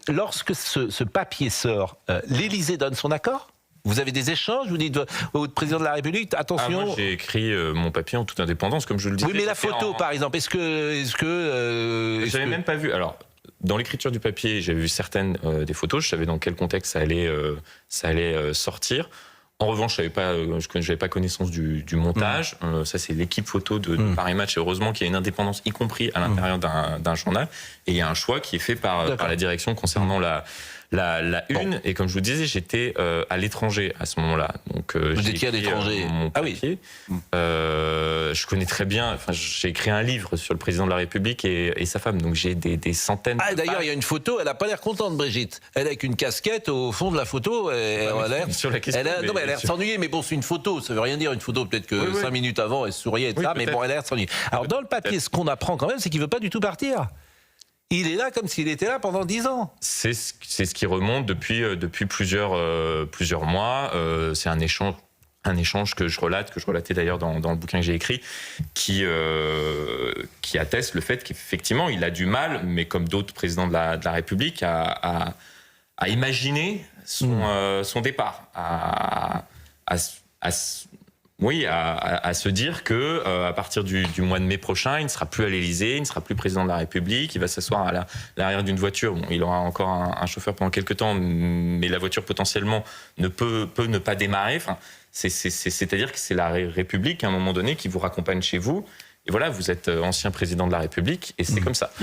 lorsque ce papier sort, l'Élysée donne son accord ? Vous avez des échanges? Vous dites au président de la République, attention. Moi, j'ai écrit mon papier en toute indépendance, comme je le disais. Oui, mais la photo, par exemple, j'avais même pas vu. Alors, dans l'écriture du papier, j'avais vu certaines des photos. Je savais dans quel contexte ça allait sortir. En revanche, je n'avais pas connaissance du montage. Ça, c'est l'équipe photo de Paris Match. Et heureusement qu'il y a une indépendance, y compris à l'intérieur d'un journal. Et il y a un choix qui est fait par la direction concernant la une. Et comme je vous disais, j'étais à l'étranger à ce moment-là. Donc, vous étiez à l'étranger. Mon papier. Je connais très bien. Enfin, j'ai écrit un livre sur le président de la République et sa femme. Donc j'ai des centaines. D'ailleurs, il y a une photo. Elle a pas l'air contente, Brigitte. Elle est avec une casquette au fond de la photo. Elle a l'air de s'ennuyer. Mais bon, c'est une photo. Ça veut rien dire une photo. Peut-être que 5 minutes avant, elle souriait et ça. Mais bon, elle a l'air de s'ennuyer. Alors dans le papier, ce qu'on apprend quand même, c'est qu'il veut pas du tout partir. Il est là comme s'il était là pendant 10 ans. C'est ce qui remonte depuis plusieurs mois. C'est un échange que je relatais d'ailleurs dans le bouquin que j'ai écrit, qui atteste le fait qu'effectivement il a du mal, mais comme d'autres présidents de la République, à imaginer son départ, à se dire que à partir du mois de mai prochain, il ne sera plus à l'Élysée, il ne sera plus président de la République, il va s'asseoir à l'arrière d'une voiture. Bon, il aura encore un chauffeur pendant quelques temps, mais la voiture potentiellement peut ne pas démarrer. Enfin, c'est-à-dire que c'est la République à un moment donné qui vous raccompagne chez vous. Et voilà, vous êtes ancien président de la République et c'est comme ça.